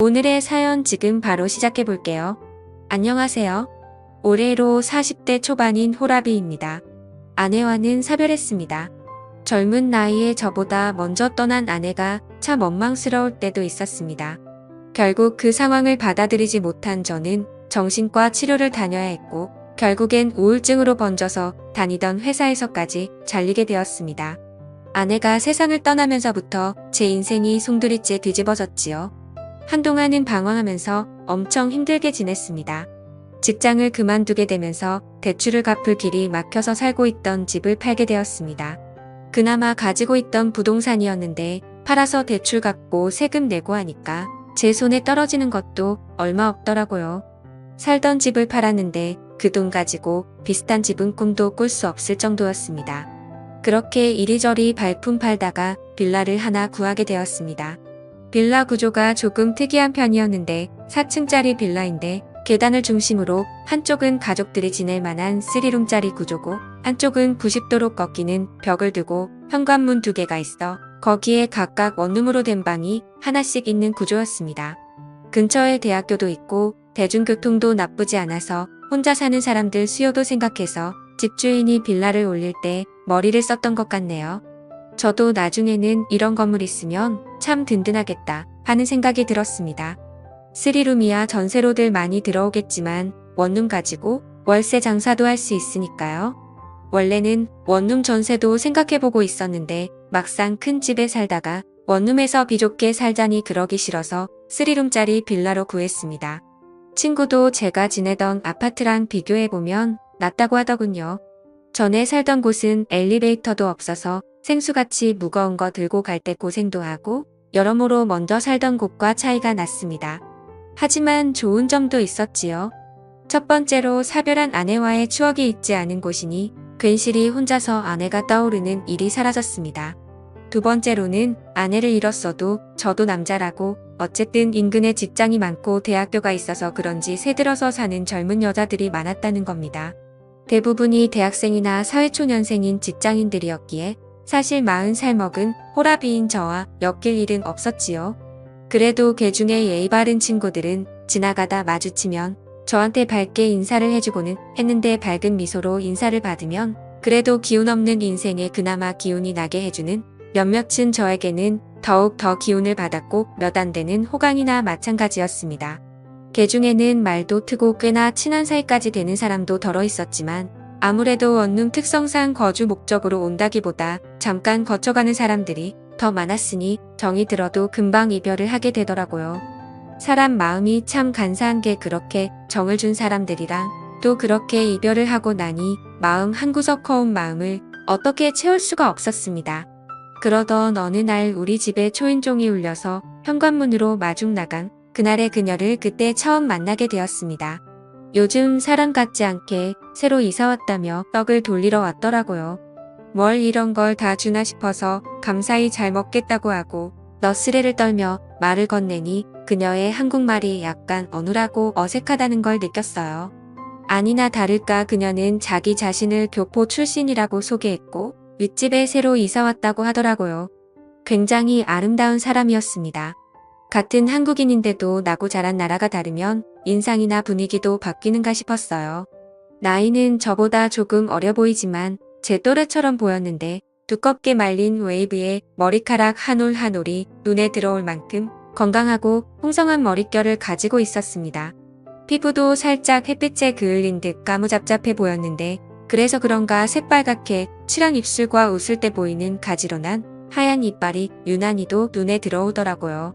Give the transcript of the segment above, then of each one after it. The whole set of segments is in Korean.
오늘의 사연 지금 바로 시작해 볼게요. 안녕하세요. 올해로 40대 초반인 호라비입니다. 아내와는 사별했습니다. 젊은 나이에 저보다 먼저 떠난 아내가 참 원망스러울 때도 있었습니다. 결국 그 상황을 받아들이지 못한 저는 정신과 치료를 다녀야 했고 결국엔 우울증으로 번져서 다니던 회사에서까지 잘리게 되었습니다. 아내가 세상을 떠나면서부터 제 인생이 송두리째 뒤집어졌지요. 한동안은 방황하면서 엄청 힘들게 지냈습니다. 직장을 그만두게 되면서 대출을 갚을 길이 막혀서 살고 있던 집을 팔게 되었습니다. 그나마 가지고 있던 부동산이었는데 팔아서 대출 갚고 세금 내고 하니까 제 손에 떨어지는 것도 얼마 없더라고요. 살던 집을 팔았는데 그 돈 가지고 비슷한 집은 꿈도 꿀 수 없을 정도였습니다. 그렇게 이리저리 발품 팔다가 빌라를 하나 구하게 되었습니다. 빌라 구조가 조금 특이한 편이었는데 4층짜리 빌라인데 계단을 중심으로 한쪽은 가족들이 지낼 만한 3룸짜리 구조고 한쪽은 90도로 꺾이는 벽을 두고 현관문 2개가 있어 거기에 각각 원룸으로 된 방이 하나씩 있는 구조였습니다. 근처에 대학교도 있고 대중교통도 나쁘지 않아서 혼자 사는 사람들 수요도 생각해서 집주인이 빌라를 올릴 때 머리를 썼던 것 같네요. 저도 나중에는 이런 건물 있으면 참 든든하겠다 하는 생각이 들었습니다. 3룸이야 전세로들 많이 들어오겠지만 원룸 가지고 월세 장사도 할 수 있으니까요. 원래는 원룸 전세도 생각해보고 있었는데 막상 큰 집에 살다가 원룸에서 비좁게 살자니 그러기 싫어서 3룸짜리 빌라로 구했습니다. 친구도 제가 지내던 아파트랑 비교해보면 낫다고 하더군요. 전에 살던 곳은 엘리베이터도 없어서 생수같이 무거운 거 들고 갈 때 고생도 하고 여러모로 먼저 살던 곳과 차이가 났습니다. 하지만 좋은 점도 있었지요. 첫 번째로 사별한 아내와의 추억이 있지 않은 곳이니 괜시리 혼자서 아내가 떠오르는 일이 사라졌습니다. 두 번째로는 아내를 잃었어도 저도 남자라고 어쨌든 인근에 직장이 많고 대학교가 있어서 그런지 새들어서 사는 젊은 여자들이 많았다는 겁니다. 대부분이 대학생이나 사회초년생인 직장인들이었기에 사실 40살 먹은 호라비인 저와 엮일 일은 없었지요. 그래도 개 중에 예의 바른 친구들은 지나가다 마주치면 저한테 밝게 인사를 해주고는 했는데 밝은 미소로 인사를 받으면 그래도 기운 없는 인생에 그나마 기운이 나게 해주는 몇몇은 저에게는 더욱 더 기운을 받았고 몇 안 되는 호강이나 마찬가지였습니다. 개 중에는 말도 트고 꽤나 친한 사이까지 되는 사람도 덜어 있었지만 아무래도 원룸 특성상 거주 목적으로 온다기보다 잠깐 거쳐가는 사람들이 더 많았으니 정이 들어도 금방 이별을 하게 되더라고요. 사람 마음이 참 간사한 게 그렇게 정을 준 사람들이랑 또 그렇게 이별을 하고 나니 마음 한구석 허운 마음을 어떻게 채울 수가 없었습니다. 그러던 어느 날 우리 집에 초인종이 울려서 현관문으로 마중 나간 그날의 그녀를 그때 처음 만나게 되었습니다. 요즘 사람 같지 않게 새로 이사 왔다며 떡을 돌리러 왔더라고요. 뭘 이런 걸 다 주나 싶어서 감사히 잘 먹겠다고 하고 너스레를 떨며 말을 건네니 그녀의 한국말이 약간 어눌하고 어색하다는 걸 느꼈어요. 아니나 다를까 그녀는 자기 자신을 교포 출신이라고 소개했고 윗집에 새로 이사 왔다고 하더라고요. 굉장히 아름다운 사람이었습니다. 같은 한국인인데도 나고 자란 나라가 다르면 인상이나 분위기도 바뀌는가 싶었어요. 나이는 저보다 조금 어려 보이지만 제 또래처럼 보였는데 두껍게 말린 웨이브에 머리카락 한 올 한 올이 눈에 들어올 만큼 건강하고 풍성한 머릿결을 가지고 있었습니다. 피부도 살짝 햇빛에 그을린 듯 까무잡잡해 보였는데 그래서 그런가 새빨갛게 칠한 입술과 웃을 때 보이는 가지런한 하얀 이빨이 유난히도 눈에 들어오더라고요.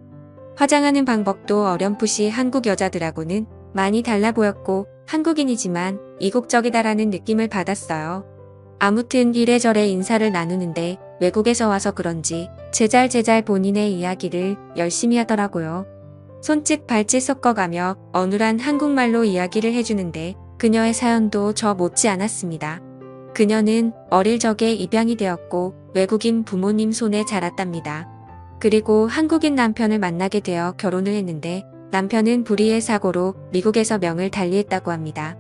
화장하는 방법도 어렴풋이 한국 여자들하고는 많이 달라 보였고 한국인이지만 이국적이다라는 느낌을 받았어요. 아무튼 이래저래 인사를 나누는데 외국에서 와서 그런지 제잘제잘 본인의 이야기를 열심히 하더라고요. 손짓 발짓 섞어가며 어눌한 한국말로 이야기를 해주는데 그녀의 사연도 저 못지 않았습니다. 그녀는 어릴 적에 입양이 되었고 외국인 부모님 손에 자랐답니다. 그리고 한국인 남편을 만나게 되어 결혼을 했는데 남편은 불의의 사고로 미국에서 명을 달리했다고 합니다.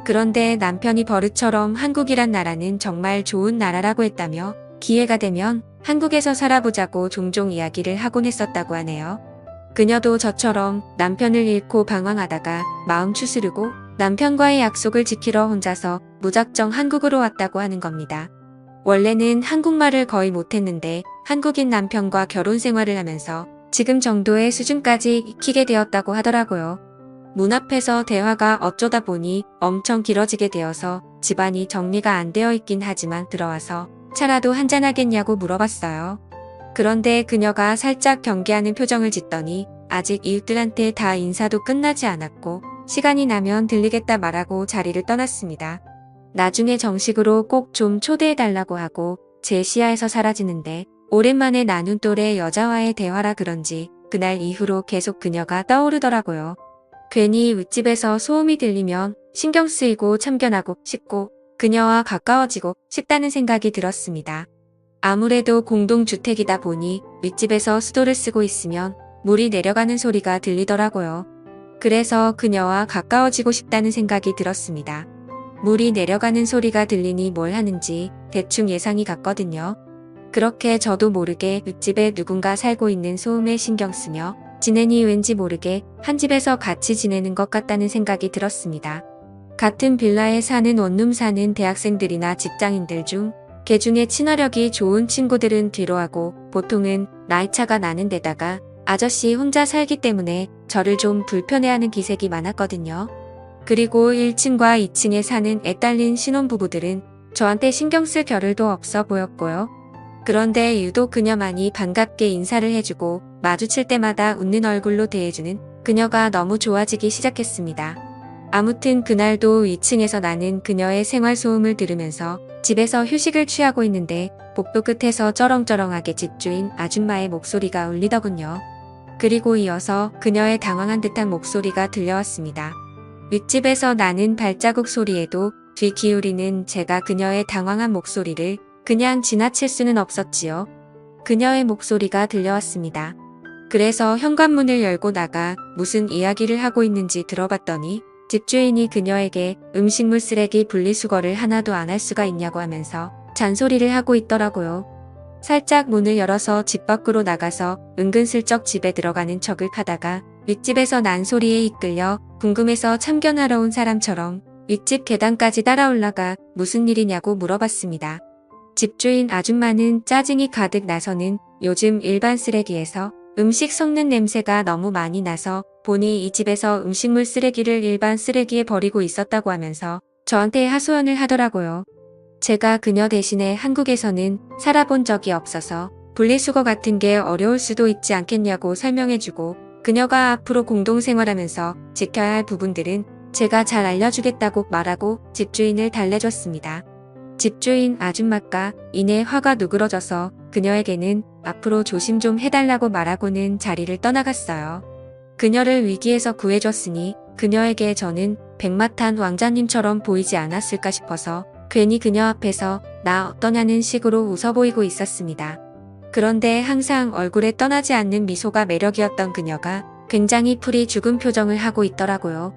그런데 남편이 버릇처럼 한국이란 나라는 정말 좋은 나라라고 했다며 기회가 되면 한국에서 살아보자고 종종 이야기를 하곤 했었다고 하네요. 그녀도 저처럼 남편을 잃고 방황하다가 마음 추스르고 남편과의 약속을 지키러 혼자서 무작정 한국으로 왔다고 하는 겁니다. 원래는 한국말을 거의 못했는데 한국인 남편과 결혼 생활을 하면서 지금 정도의 수준까지 익히게 되었다고 하더라고요. 문 앞에서 대화가 어쩌다 보니 엄청 길어지게 되어서 집안이 정리가 안 되어 있긴 하지만 들어와서 차라도 한잔하겠냐고 물어봤어요. 그런데 그녀가 살짝 경계하는 표정을 짓더니 아직 이웃들한테 다 인사도 끝나지 않았고 시간이 나면 들리겠다 말하고 자리를 떠났습니다. 나중에 정식으로 꼭 좀 초대해달라고 하고 제 시야에서 사라지는데 오랜만에 나눈 또래 여자와의 대화라 그런지 그날 이후로 계속 그녀가 떠오르더라고요. 괜히 윗집에서 소음이 들리면 신경 쓰이고 참견하고 싶고 그녀와 가까워지고 싶다는 생각이 들었습니다. 아무래도 공동주택이다 보니 윗집에서 수도를 쓰고 있으면 물이 내려가는 소리가 들리더라고요. 그래서 그녀와 가까워지고 싶다는 생각이 들었습니다. 물이 내려가는 소리가 들리니 뭘 하는지 대충 예상이 갔거든요. 그렇게 저도 모르게 윗집에 누군가 살고 있는 소음에 신경 쓰며 지내니 왠지 모르게 한 집에서 같이 지내는 것 같다는 생각이 들었습니다. 같은 빌라에 사는 원룸 사는 대학생들이나 직장인들 중 개중에 친화력이 좋은 친구들은 뒤로하고 보통은 나이차가 나는 데다가 아저씨 혼자 살기 때문에 저를 좀 불편해하는 기색이 많았거든요. 그리고 1층과 2층에 사는 애딸린 신혼부부들은 저한테 신경 쓸 겨를도 없어 보였고요. 그런데 유독 그녀만이 반갑게 인사를 해주고 마주칠 때마다 웃는 얼굴로 대해주는 그녀가 너무 좋아지기 시작했습니다. 아무튼 그날도 2층에서 나는 그녀의 생활소음을 들으면서 집에서 휴식을 취하고 있는데 복도 끝에서 쩌렁쩌렁하게 집주인 아줌마의 목소리가 울리더군요. 그리고 이어서 그녀의 당황한 듯한 목소리가 들려왔습니다. 윗집에서 나는 발자국 소리에도 귀 기울이는 제가 그녀의 당황한 목소리를 그냥 지나칠 수는 없었지요. 그녀의 목소리가 들려왔습니다. 그래서 현관문을 열고 나가 무슨 이야기를 하고 있는지 들어봤더니 집주인이 그녀에게 음식물 쓰레기 분리수거를 하나도 안 할 수가 있냐고 하면서 잔소리를 하고 있더라고요. 살짝 문을 열어서 집 밖으로 나가서 은근슬쩍 집에 들어가는 척을 하다가 윗집에서 난 소리에 이끌려 궁금해서 참견하러 온 사람처럼 윗집 계단까지 따라 올라가 무슨 일이냐고 물어봤습니다. 집주인 아줌마는 짜증이 가득 나서는 요즘 일반 쓰레기에서 음식 썩는 냄새가 너무 많이 나서 보니 이 집에서 음식물 쓰레기를 일반 쓰레기에 버리고 있었다고 하면서 저한테 하소연을 하더라고요. 제가 그녀 대신에 한국에서는 살아본 적이 없어서 분리수거 같은 게 어려울 수도 있지 않겠냐고 설명해주고 그녀가 앞으로 공동생활하면서 지켜야 할 부분들은 제가 잘 알려주겠다고 말하고 집주인을 달래줬습니다. 집주인 아줌마가 이내 화가 누그러져서 그녀에게는 앞으로 조심 좀 해달라고 말하고는 자리를 떠나갔어요. 그녀를 위기에서 구해줬으니 그녀에게 저는 백마탄 왕자님처럼 보이지 않았을까 싶어서 괜히 그녀 앞에서 나 어떠냐는 식으로 웃어 보이고 있었습니다. 그런데 항상 얼굴에 떠나지 않는 미소가 매력이었던 그녀가 굉장히 풀이 죽은 표정을 하고 있더라고요.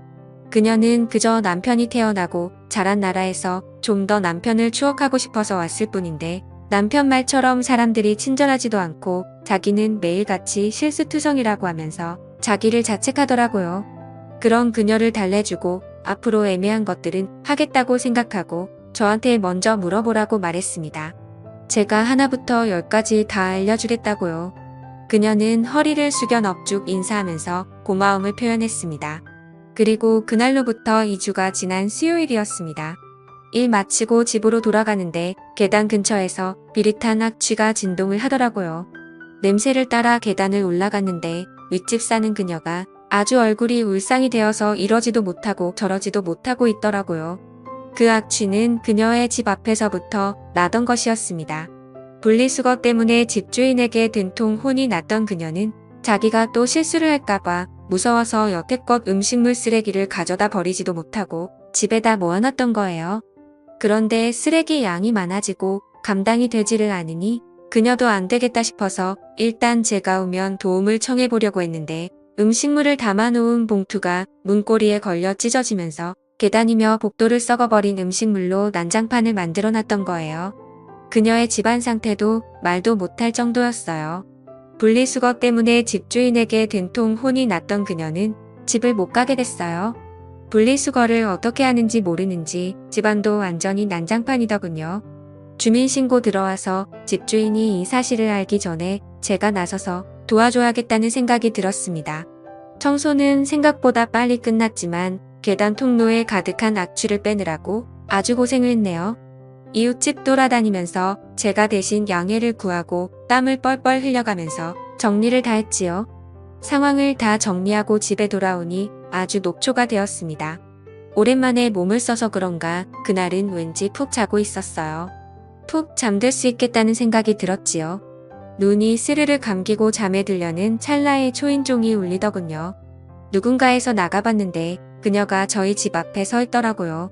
그녀는 그저 남편이 태어나고 자란 나라에서 좀 더 남편을 추억하고 싶어서 왔을 뿐인데 남편 말처럼 사람들이 친절하지도 않고 자기는 매일같이 실수투성이라고 하면서 자기를 자책하더라고요. 그런 그녀를 달래주고 앞으로 애매한 것들은 하겠다고 생각하고 저한테 먼저 물어보라고 말했습니다. 제가 하나부터 10까지 다 알려주겠다고요. 그녀는 허리를 숙여 넙죽 인사하면서 고마움을 표현했습니다. 그리고 그날로부터 2주가 지난 수요일이었습니다. 일 마치고 집으로 돌아가는데 계단 근처에서 비릿한 악취가 진동을 하더라고요. 냄새를 따라 계단을 올라갔는데 윗집 사는 그녀가 아주 얼굴이 울상이 되어서 이러지도 못하고 저러지도 못하고 있더라고요. 그 악취는 그녀의 집 앞에서부터 나던 것이었습니다. 분리수거 때문에 집주인에게 된통 혼이 났던 그녀는 자기가 또 실수를 할까봐 무서워서 여태껏 음식물 쓰레기를 가져다 버리지도 못하고 집에다 모아놨던 거예요. 그런데 쓰레기 양이 많아지고 감당이 되지를 않으니 그녀도 안 되겠다 싶어서 일단 제가 오면 도움을 청해보려고 했는데 음식물을 담아놓은 봉투가 문고리에 걸려 찢어지면서 계단이며 복도를 썩어버린 음식물로 난장판을 만들어놨던 거예요. 그녀의 집안 상태도 말도 못할 정도였어요. 분리수거 때문에 집주인에게 된통 혼이 났던 그녀는 집을 못 가게 됐어요. 분리수거를 어떻게 하는지 모르는지 집안도 완전히 난장판이더군요. 주민신고 들어와서 집주인이 이 사실을 알기 전에 제가 나서서 도와줘야겠다는 생각이 들었습니다. 청소는 생각보다 빨리 끝났지만 계단 통로에 가득한 악취를 빼느라고 아주 고생을 했네요. 이웃집 돌아다니면서 제가 대신 양해를 구하고 땀을 뻘뻘 흘려가면서 정리를 다 했지요. 상황을 다 정리하고 집에 돌아오니 아주 녹초가 되었습니다. 오랜만에 몸을 써서 그런가 그날은 왠지 푹 자고 있었어요. 푹 잠들 수 있겠다는 생각이 들었지요. 눈이 스르르 감기고 잠에 들려는 찰나에 초인종이 울리더군요. 누군가에서 나가봤는데 그녀가 저희 집 앞에 서 있더라고요.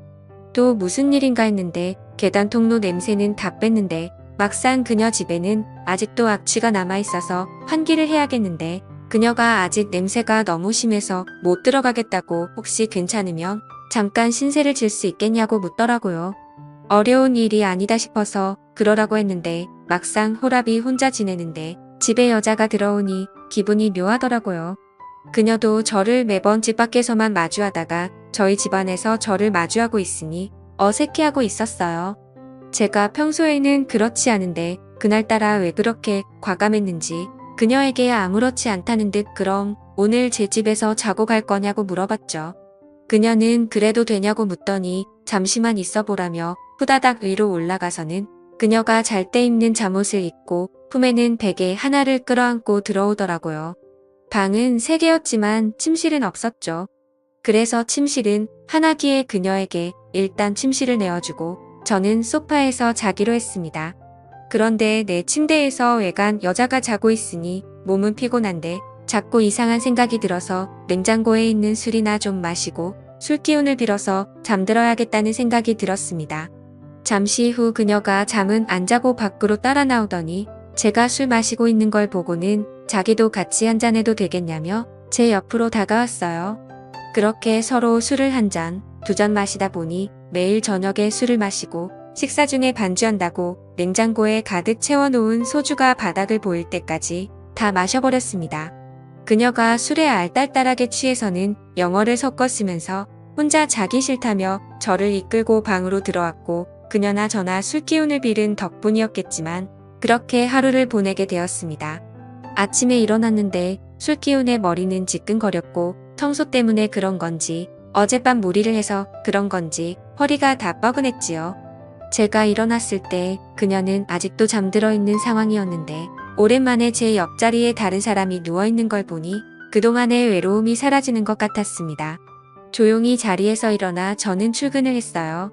또 무슨 일인가 했는데 계단 통로 냄새는 다 뺐는데 막상 그녀 집에는 아직도 악취가 남아있어서 환기를 해야겠는데 그녀가 아직 냄새가 너무 심해서 못 들어가겠다고 혹시 괜찮으면 잠깐 신세를 질 수 있겠냐고 묻더라고요. 어려운 일이 아니다 싶어서 그러라고 했는데 막상 호랍이 혼자 지내는데 집에 여자가 들어오니 기분이 묘하더라고요. 그녀도 저를 매번 집 밖에서만 마주하다가 저희 집안에서 저를 마주하고 있으니 어색해하고 있었어요. 제가 평소에는 그렇지 않은데 그날따라 왜 그렇게 과감했는지 그녀에게 아무렇지 않다는 듯 그럼 오늘 제 집에서 자고 갈 거냐고 물어봤죠. 그녀는 그래도 되냐고 묻더니 잠시만 있어 보라며 후다닥 위로 올라가서는 그녀가 잘 때 입는 잠옷을 입고 품에는 베개 하나를 끌어안고 들어오더라고요. 방은 3개였지만 침실은 없었죠. 그래서 침실은 하나기에 그녀에게 일단 침실을 내어주고 저는 소파에서 자기로 했습니다. 그런데 내 침대에서 외간 여자가 자고 있으니 몸은 피곤한데 자꾸 이상한 생각이 들어서 냉장고에 있는 술이나 좀 마시고 술 기운을 빌어서 잠들어야겠다는 생각이 들었습니다. 잠시 후 그녀가 잠은 안 자고 밖으로 따라 나오더니 제가 술 마시고 있는 걸 보고는 자기도 같이 한잔해도 되겠냐며 제 옆으로 다가왔어요. 그렇게 서로 술을 1잔, 2잔 마시다 보니 매일 저녁에 술을 마시고 식사 중에 반주한다고 냉장고에 가득 채워놓은 소주가 바닥을 보일 때까지 다 마셔버렸습니다. 그녀가 술에 알딸딸하게 취해서는 영어를 섞어 쓰면서 혼자 자기 싫다며 저를 이끌고 방으로 들어왔고 그녀나 저나 술 기운을 빌은 덕분이었겠지만 그렇게 하루를 보내게 되었습니다. 아침에 일어났는데 술 기운에 머리는 지끈거렸고 청소 때문에 그런 건지 어젯밤 무리를 해서 그런 건지 허리가 다 뻐근했지요. 제가 일어났을 때 그녀는 아직도 잠들어 있는 상황이었는데 오랜만에 제 옆자리에 다른 사람이 누워있는 걸 보니 그동안의 외로움이 사라지는 것 같았습니다. 조용히 자리에서 일어나 저는 출근을 했어요.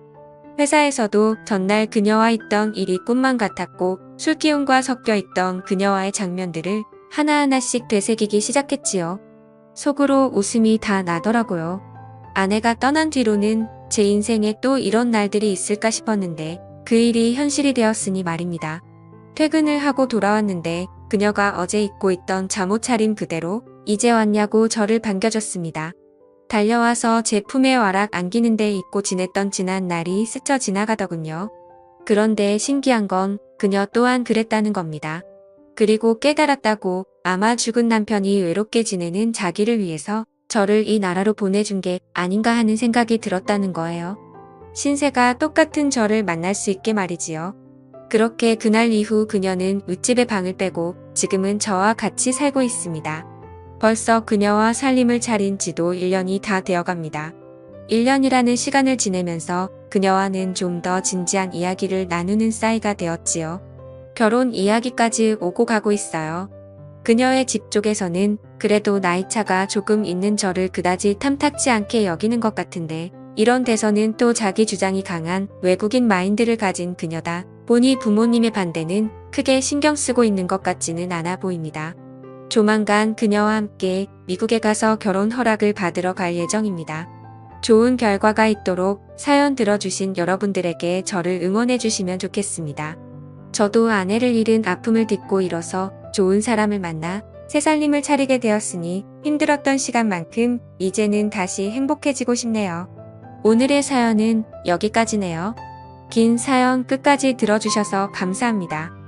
회사에서도 전날 그녀와 있던 일이 꿈만 같았고 술기운과 섞여 있던 그녀와의 장면들을 하나하나씩 되새기기 시작했지요. 속으로 웃음이 다 나더라고요. 아내가 떠난 뒤로는 제 인생에 또 이런 날들이 있을까 싶었는데 그 일이 현실이 되었으니 말입니다. 퇴근을 하고 돌아왔는데 그녀가 어제 입고 있던 잠옷 차림 그대로 이제 왔냐고 저를 반겨줬습니다. 달려와서 제 품에 와락 안기는 데 잊고 지냈던 지난 날이 스쳐 지나가더군요. 그런데 신기한 건 그녀 또한 그랬다는 겁니다. 그리고 깨달았다고 아마 죽은 남편이 외롭게 지내는 자기를 위해서 저를 이 나라로 보내준 게 아닌가 하는 생각이 들었다는 거예요. 신세가 똑같은 저를 만날 수 있게 말이지요. 그렇게 그날 이후 그녀는 윗집에 방을 빼고 지금은 저와 같이 살고 있습니다. 벌써 그녀와 살림을 차린 지도 1년이 다 되어갑니다. 1년이라는 시간을 지내면서 그녀와는 좀 더 진지한 이야기를 나누는 사이가 되었지요. 결혼 이야기까지 오고 가고 있어요. 그녀의 집 쪽에서는 그래도 나이차가 조금 있는 저를 그다지 탐탁지 않게 여기는 것 같은데 이런 데서는 또 자기 주장이 강한 외국인 마인드를 가진 그녀다 보니 부모님의 반대는 크게 신경 쓰고 있는 것 같지는 않아 보입니다. 조만간 그녀와 함께 미국에 가서 결혼 허락을 받으러 갈 예정입니다. 좋은 결과가 있도록 사연 들어주신 여러분들에게 저를 응원해 주시면 좋겠습니다. 저도 아내를 잃은 아픔을 딛고 일어서 좋은 사람을 만나 새 살림을 차리게 되었으니 힘들었던 시간만큼 이제는 다시 행복해지고 싶네요. 오늘의 사연은 여기까지네요. 긴 사연 끝까지 들어주셔서 감사합니다.